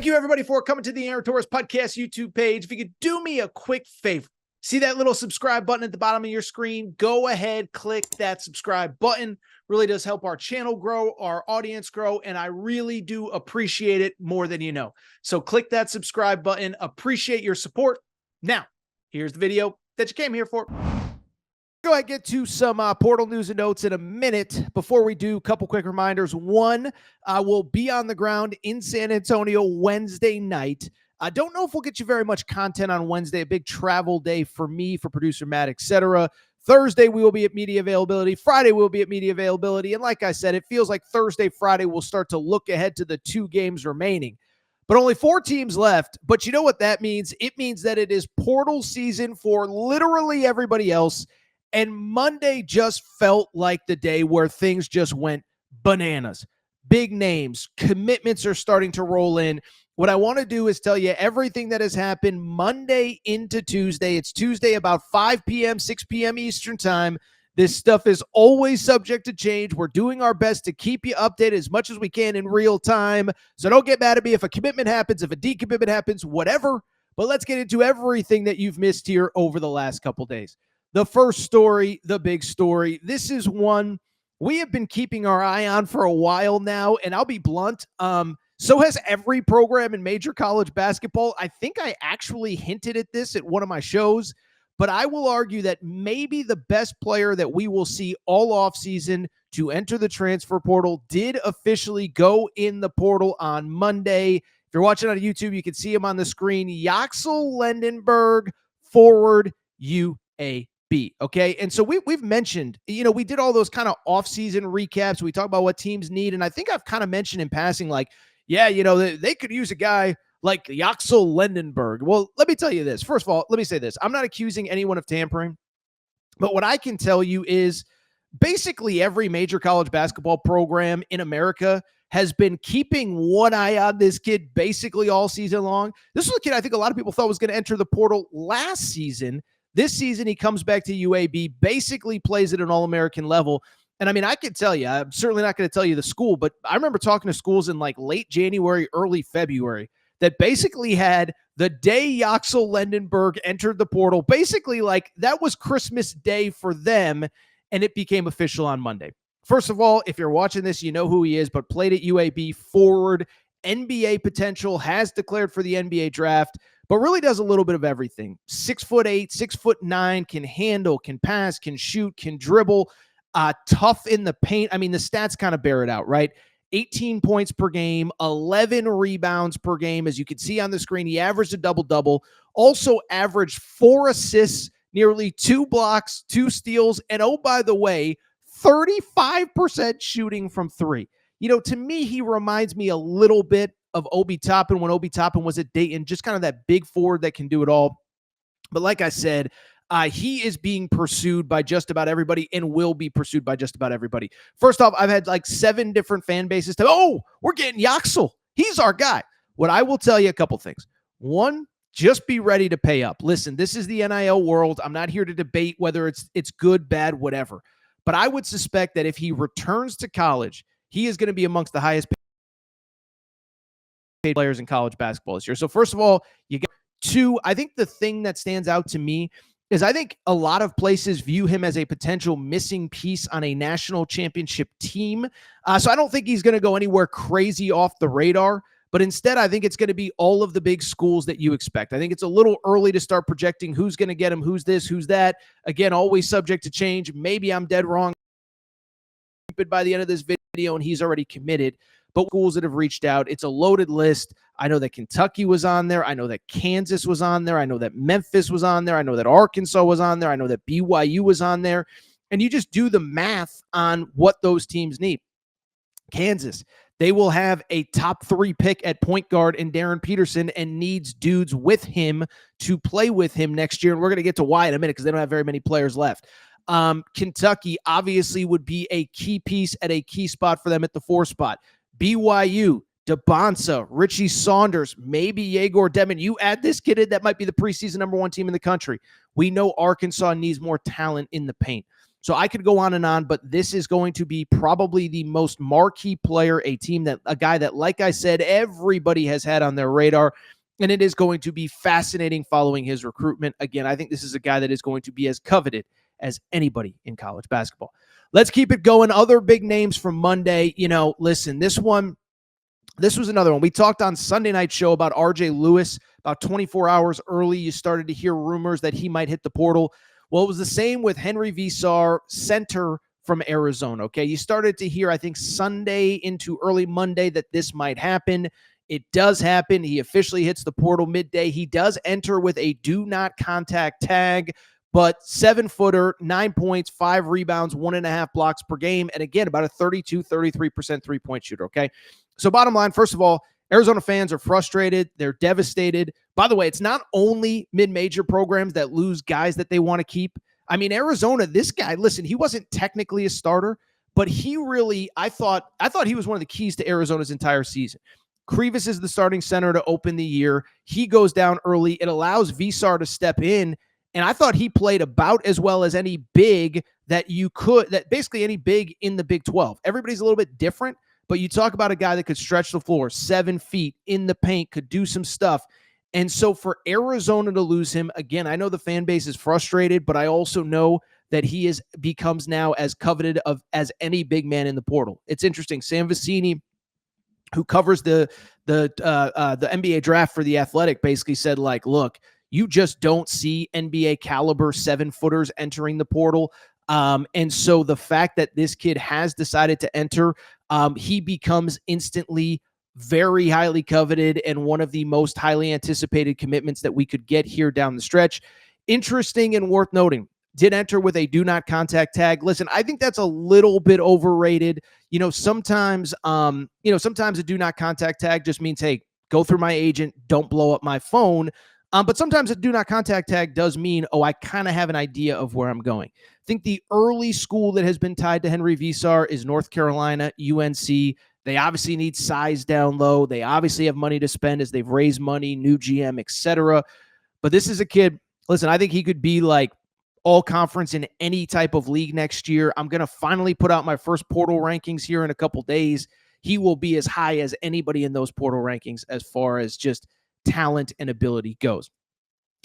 Thank you, everybody, for coming to the Aaron Torres Podcast YouTube page. If you could do me a quick favor, see that little subscribe button at the bottom of your screen? Go ahead, click that subscribe button. Really does help our channel grow, our audience grow, and I really do appreciate it more than you know. So click that subscribe button. Appreciate your support. Now, here's the video that you came here for. Go ahead and get to some portal news and notes in a minute. Before we do, a couple quick reminders. One, we'll be on the ground in San Antonio Wednesday night. I don't know if we'll get you very much content on Wednesday, a big travel day for me, for producer Matt, etc. Thursday, we will be at media availability. Friday, we'll be at media availability. And like I said, it feels like Thursday, Friday, we'll start to look ahead to the 2 games remaining. But only 4 teams left. But you know what that means? It means that it is portal season for literally everybody else. And Monday just felt like the day where things just went bananas. Big names, commitments are starting to roll in. What I want to do is tell you everything that has happened Monday into Tuesday. It's Tuesday about 5 p.m., 6 p.m. Eastern time. This stuff is always subject to change. We're doing our best to keep you updated as much as we can in real time. So don't get mad at me if a commitment happens, if a decommitment happens, whatever. But let's get into everything that you've missed here over the last couple days. The first story, the big story. This is one we have been keeping our eye on for a while now, and I'll be blunt. So has every program in major college basketball. I think I actually hinted at this at one of my shows, but I will argue that maybe the best player that we will see all offseason to enter the transfer portal did officially go in the portal on Monday. If you're watching on YouTube, you can see him on the screen. Yaxel Lendeborg, forward UAB. Okay. And so we've mentioned, we did all those kind of off-season recaps. We talk about what teams need. And I think I've kind of mentioned in passing, like, yeah, they could use a guy like Yaxel Lendeborg. Well, let me tell you this. First of all, let me say this. I'm not accusing anyone of tampering, but what I can tell you is basically every major college basketball program in America has been keeping one eye on this kid basically all season long. This was a kid I think a lot of people thought was going to enter the portal last season. This season, he comes back to UAB, basically plays at an All-American level. And I mean, I can tell you, I'm certainly not going to tell you the school, but I remember talking to schools in like late January, early February that basically had the day Yaxel Lendeborg entered the portal, basically like that was Christmas Day for them, and it became official on Monday. First of all, if you're watching this, you know who he is, but played at UAB, forward, NBA potential, has declared for the NBA draft, but really does a little bit of everything. 6'8", 6'9", can handle, can pass, can shoot, can dribble, tough in the paint. I mean, the stats kind of bear it out, right? 18 points per game, 11 rebounds per game. As you can see on the screen, he averaged a double-double, also averaged 4 assists, nearly 2 blocks, 2 steals, and oh, by the way, 35% shooting from 3. To me, he reminds me a little bit of Obi Toppin when Obi Toppin was at Dayton, just kind of that big forward that can do it all. But like I said, he is being pursued by just about everybody and will be pursued by just about everybody. First off, I've had like 7 different fan bases we're getting Yaxel. He's our guy. What I will tell you, a couple things. One, just be ready to pay up. Listen, this is the NIL world. I'm not here to debate whether it's good, bad, whatever. But I would suspect that if he returns to college, he is going to be amongst the highest paid players in college basketball this year. So first of all, you got 2. I think the thing that stands out to me is I think a lot of places view him as a potential missing piece on a national championship team. So I don't think he's going to go anywhere crazy off the radar, but instead I think it's going to be all of the big schools that you expect. I think it's a little early to start projecting who's going to get him, who's this, who's that. Again, always subject to change. Maybe I'm dead wrong by the end of this video and he's already committed. But schools that have reached out, it's a loaded list. I know that Kentucky was on there. I know that Kansas was on there. I know that Memphis was on there. I know that Arkansas was on there. I know that BYU was on there. And you just do the math on what those teams need. Kansas, they will have a top 3 pick at point guard in Darren Peterson and needs dudes with him to play with him next year. And we're going to get to why in a minute because they don't have very many players left. Kentucky obviously would be a key piece at a key spot for them at the 4 spot. BYU, DeBonsa, Richie Saunders, maybe Yegor Demon. You add this kid in, that might be the preseason #1 team in the country. We know Arkansas needs more talent in the paint. So I could go on, but this is going to be probably the most marquee player, a guy that, like I said, everybody has had on their radar. And it is going to be fascinating following his recruitment. Again, I think this is a guy that is going to be as coveted as anybody in college basketball. Let's keep it going. Other big names from Monday. Listen, this was another one. We talked on Sunday night show about RJ Lewis. About 24 hours early, you started to hear rumors that he might hit the portal. Well, it was the same with Henri Veesaar, center from Arizona. Okay, you started to hear, I think, Sunday into early Monday that this might happen. It does happen. He officially hits the portal midday. He does enter with a do not contact tag, but 7-footer, 9 points, 5 rebounds, 1.5 blocks per game. And again, about a 33% three-point shooter. Okay. So bottom line, first of all, Arizona fans are frustrated. They're devastated. By the way, it's not only mid-major programs that lose guys that they want to keep. I mean, Arizona, this guy, listen, he wasn't technically a starter, but he really, I thought he was one of the keys to Arizona's entire season. Krivas is the starting center to open the year. He goes down early. It allows Veesaar to step in. And I thought he played about as well as any big that basically any big in the Big 12. Everybody's a little bit different, but you talk about a guy that could stretch the floor 7 feet in the paint, could do some stuff. And so for Arizona to lose him, again, I know the fan base is frustrated, but I also know that he becomes now as coveted as any big man in the portal. It's interesting. Sam Vecini, who covers the NBA draft for The Athletic, basically said, like, look, you just don't see NBA caliber 7-footers entering the portal. And so the fact that this kid has decided to enter, he becomes instantly very highly coveted and one of the most highly anticipated commitments that we could get here down the stretch. Interesting and worth noting, did enter with a do not contact tag. Listen, I think that's a little bit overrated. Sometimes a do not contact tag just means, hey, go through my agent, don't blow up my phone. But sometimes a do not contact tag does mean, oh, I kind of have an idea of where I'm going. I think the early school that has been tied to Henri Veesaar is North Carolina, UNC. They obviously need size down low. They obviously have money to spend as they've raised money, new GM, etc. But this is a kid, listen, I think he could be like all conference in any type of league next year. I'm going to finally put out my first portal rankings here in a couple days. He will be as high as anybody in those portal rankings as far as just talent and ability goes.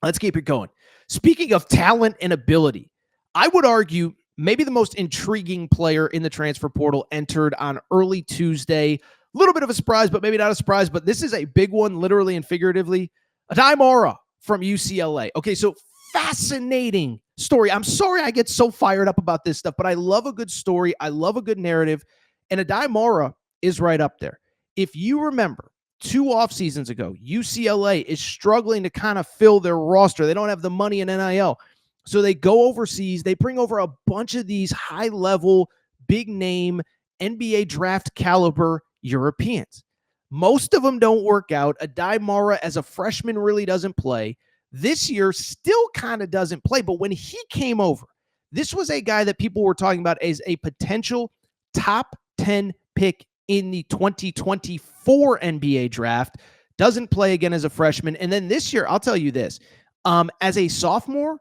Let's keep it going. Speaking of talent and ability, I would argue maybe the most intriguing player in the transfer portal entered on early Tuesday. A little bit of a surprise, but maybe not a surprise, but this is a big one, literally and figuratively. Aday Mara from UCLA. Okay, so fascinating story. I'm sorry I get so fired up about this stuff, but I love a good story. I love a good narrative. And Aday Mara is right up there. If you remember, 2 off seasons ago, UCLA is struggling to kind of fill their roster. They don't have the money in NIL. So they go overseas. They bring over a bunch of these high-level, big-name, NBA draft caliber Europeans. Most of them don't work out. Aday Mara, as a freshman, really doesn't play. This year, still kind of doesn't play. But when he came over, this was a guy that people were talking about as a potential top 10 pick in the 2024 NBA draft. Doesn't play again as a freshman. And then this year, I'll tell you this. As a sophomore,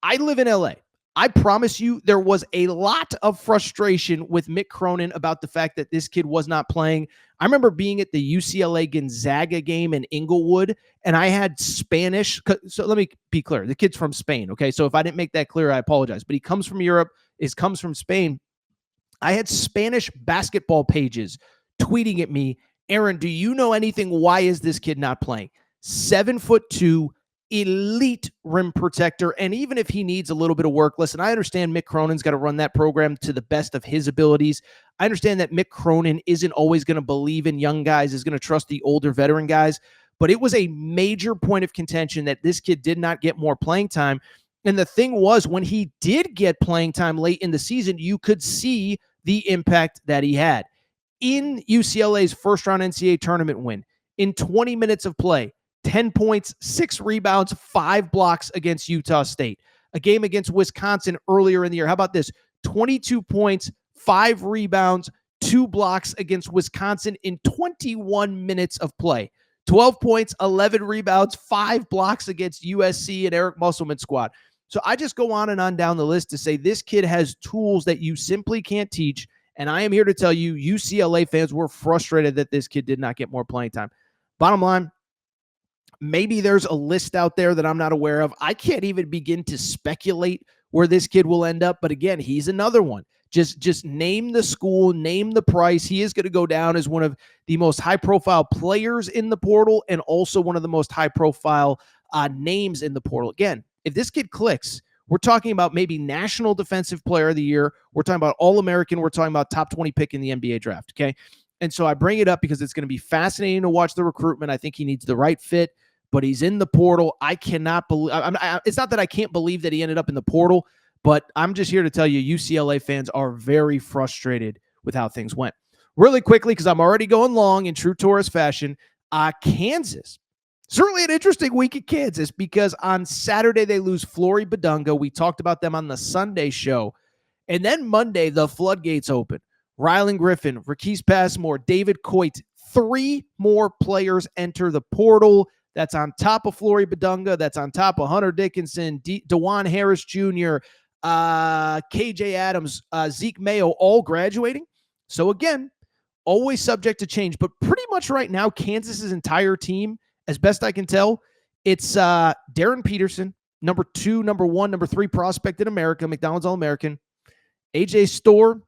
I live in LA. I promise you there was a lot of frustration with Mick Cronin about the fact that this kid was not playing. I remember being at the UCLA Gonzaga game in Inglewood, and I had Spanish. So let me be clear. The kid's from Spain, okay? So if I didn't make that clear, I apologize. But he comes from Europe, comes from Spain. I had Spanish basketball pages tweeting at me, Aaron, do you know anything? Why is this kid not playing? 7'2", elite rim protector. And even if he needs a little bit of work, listen, I understand Mick Cronin's got to run that program to the best of his abilities. I understand that Mick Cronin isn't always going to believe in young guys, is going to trust the older veteran guys. But it was a major point of contention that this kid did not get more playing time. And the thing was, when he did get playing time late in the season, you could see the impact that he had. In UCLA's first-round NCAA tournament win, in 20 minutes of play, 10 points, 6 rebounds, 5 blocks against Utah State. A game against Wisconsin earlier in the year. How about this? 22 points, 5 rebounds, 2 blocks against Wisconsin in 21 minutes of play. 12 points, 11 rebounds, 5 blocks against USC and Eric Musselman's squad. So I just go on and on down the list to say this kid has tools that you simply can't teach. And I am here to tell you, UCLA fans were frustrated that this kid did not get more playing time. Bottom line, maybe there's a list out there that I'm not aware of. I can't even begin to speculate where this kid will end up. But again, he's another one. Just name the school, name the price. He is going to go down as one of the most high-profile players in the portal and also one of the most high-profile names in the portal. Again, if this kid clicks, we're talking about maybe National Defensive Player of the Year. We're talking about All-American. We're talking about top 20 pick in the NBA draft, okay? And so I bring it up because it's going to be fascinating to watch the recruitment. I think he needs the right fit, but he's in the portal. I cannot believe it's not that I can't believe that he ended up in the portal, but I'm just here to tell you UCLA fans are very frustrated with how things went. Really quickly, because I'm already going long in true tourist fashion, Kansas. Certainly an interesting week at Kansas because on Saturday they lose Flory Badunga. We talked about them on the Sunday show. And then Monday, the floodgates open. Rylan Griffin, Rakees Passmore, David Coit, 3 more players enter the portal. That's on top of Flory Badunga. That's on top of Hunter Dickinson, DeJuan Harris Jr., KJ Adams, Zeke Mayo, all graduating. So again, always subject to change. But pretty much right now, Kansas's entire team, as best I can tell, it's Darren Peterson, number 2, number 1, number 3 prospect in America, McDonald's All-American. AJ Storr,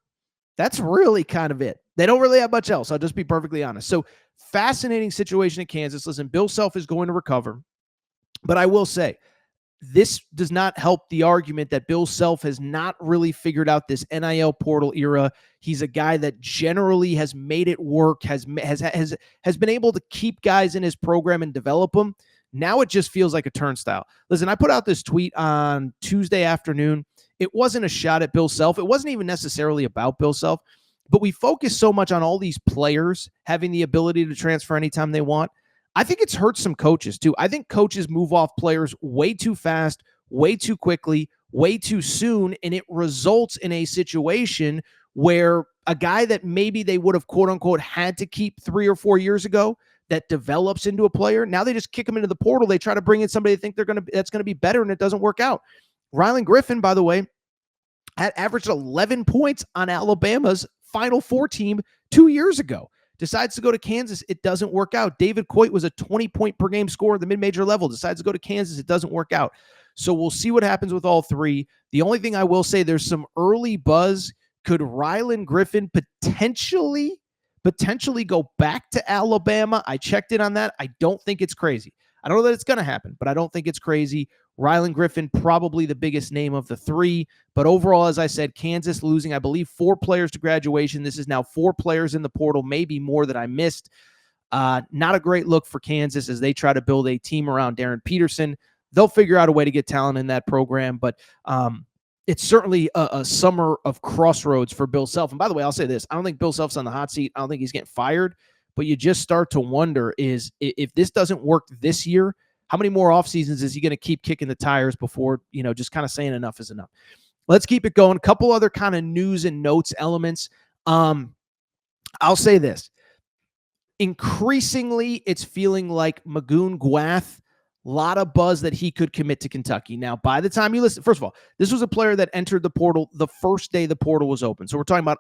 that's really kind of it. They don't really have much else. I'll just be perfectly honest. So fascinating situation in Kansas. Listen, Bill Self is going to recover. But I will say, this does not help the argument that Bill Self has not really figured out this NIL portal era. He's a guy that generally has made it work, has been able to keep guys in his program and develop them. Now it just feels like a turnstile. Listen, I put out this tweet on Tuesday afternoon. It wasn't a shot at Bill Self. It wasn't even necessarily about Bill Self, but we focus so much on all these players having the ability to transfer anytime they want. I think it's hurt some coaches too. I think coaches move off players way too fast, way too quickly, way too soon, and it results in a situation where a guy that maybe they would have quote unquote had to keep 3 or 4 years ago that develops into a player. Now they just kick him into the portal. They try to bring in somebody they think that's going to be better, and it doesn't work out. Rylan Griffin, by the way, had averaged 11 points on Alabama's Final Four team 2 years ago. Decides to go to Kansas. It doesn't work out. David Coit was a 20-point per game scorer at the mid-major level. Decides to go to Kansas. It doesn't work out. So we'll see what happens with all 3. The only thing I will say, there's some early buzz. Could Rylan Griffin potentially go back to Alabama? I checked in on that. I don't think it's crazy. I don't know that it's going to happen, but I don't think it's crazy. Rylan Griffin, probably the biggest name of the 3. But overall, as I said, Kansas losing, I believe, 4 players to graduation. This is now 4 players in the portal, maybe more that I missed. Not a great look for Kansas as they try to build a team around Darren Peterson. They'll figure out a way to get talent in that program, but it's certainly a summer of crossroads for Bill Self. And by the way, I'll say this. I don't think Bill Self's on the hot seat. I don't think he's getting fired. But you just start to wonder is if this doesn't work this year, how many more off seasons is he going to keep kicking the tires before, just kind of saying enough is enough? Let's keep it going. A couple other kind of news and notes elements. I'll say this. Increasingly, it's feeling like Magoon Gwath, a lot of buzz that he could commit to Kentucky. Now, by the time you listen, first of all, this was a player that entered the portal the first day the portal was open. So we're talking about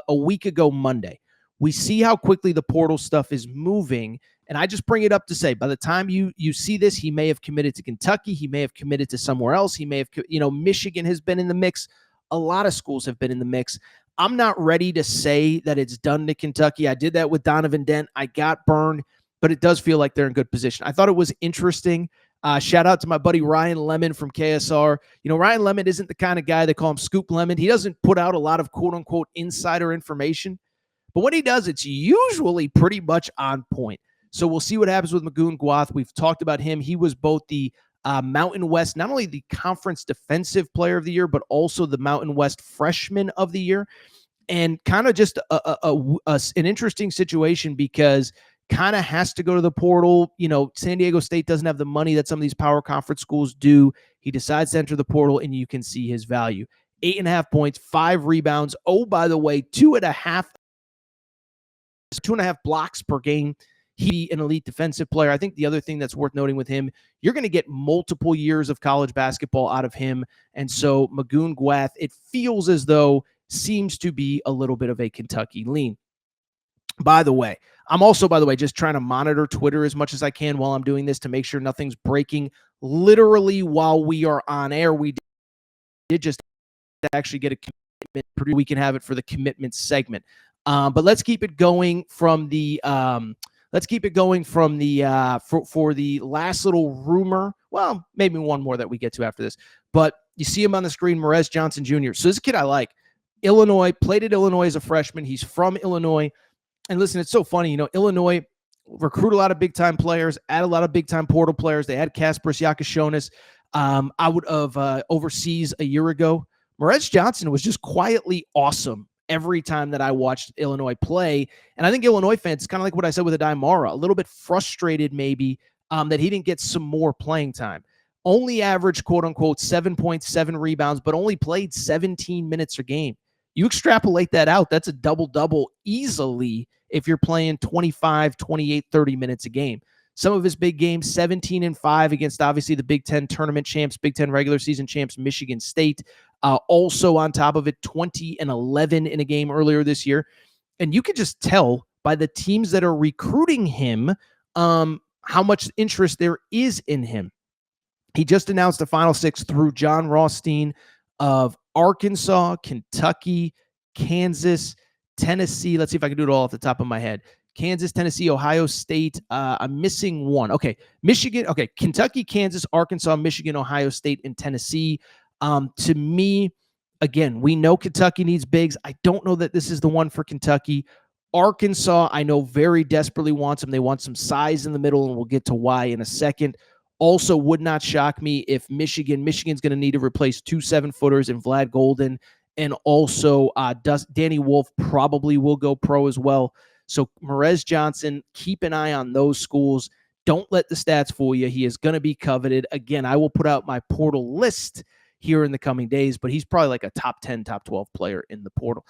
a week ago Monday. We see how quickly the portal stuff is moving. And I just bring it up to say, by the time you see this, he may have committed to Kentucky. He may have committed to somewhere else. He may have, Michigan has been in the mix. A lot of schools have been in the mix. I'm not ready to say that it's done to Kentucky. I did that with Donovan Dent. I got burned, but it does feel like they're in good position. I thought it was interesting. Shout out to my buddy Ryan Lemon from KSR. Ryan Lemon isn't the kind of guy they call him Scoop Lemon. He doesn't put out a lot of quote unquote insider information. But when he does, it's usually pretty much on point. So we'll see what happens with Magoon Gwath. We've talked about him. He was both the Mountain West, not only the Conference Defensive Player of the Year, but also the Mountain West Freshman of the Year. And kind of just an interesting situation because kind of has to go to the portal. San Diego State doesn't have the money that some of these power conference schools do. He decides to enter the portal, and you can see his value. 8.5 points, 5 rebounds. Oh, by the way, 2.5 blocks per game. he'd be an elite defensive player. I think the other thing that's worth noting with him, you're going to get multiple years of college basketball out of him. And so Magoon Gwath, it feels as though seems to be a little bit of a Kentucky lean. By the way, I'm also, just trying to monitor Twitter as much as I can while I'm doing this to make sure nothing's breaking. Literally while we are on air, we did just actually get a commitment. We can have it for the commitment segment. But let's keep it going from the for the last little rumor. Well, maybe one more that we get to after this. But you see him on the screen, Morez Johnson Jr. So this kid I like. Illinois, played at Illinois as a freshman. He's from Illinois. And listen, it's so funny. Illinois recruit a lot of big-time players, add a lot of big-time portal players. They had Kasparas Yakashonis out of overseas a year ago. Morez Johnson was just quietly awesome every time that I watched Illinois play. And I think Illinois fans, kind of like what I said with Aday Mara, a little bit frustrated maybe that he didn't get some more playing time. Only averaged, quote-unquote, 7.7 rebounds, but only played 17 minutes a game. You extrapolate that out, that's a double-double easily if you're playing 25, 28, 30 minutes a game. Some of his big games, 17-5 against obviously the Big Ten tournament champs, Big Ten regular season champs, Michigan State. Also on top of it, 20-11 in a game earlier this year. And you could just tell by the teams that are recruiting him how much interest there is in him. He just announced the Final Six through John Rothstein of Arkansas, Kentucky, Kansas, Tennessee. Let's see if I can do it all off the top of my head. Kansas, Tennessee, Ohio State. I'm missing one. Okay, Michigan. Okay, Kentucky, Kansas, Arkansas, Michigan, Ohio State, and Tennessee. To me, again, we know Kentucky needs bigs. I don't know that this is the one for Kentucky. Arkansas, I know very desperately wants him. They want some size in the middle, and we'll get to why in a second. Also, would not shock me if Michigan's going to need to replace 2 7-footers in Vlad Golden, and also Danny Wolf probably will go pro as well. So Morez Johnson, keep an eye on those schools. Don't let the stats fool you. He is going to be coveted. Again, I will put out my portal list here in the coming days, but he's probably like a top 10, top 12 player in the portal.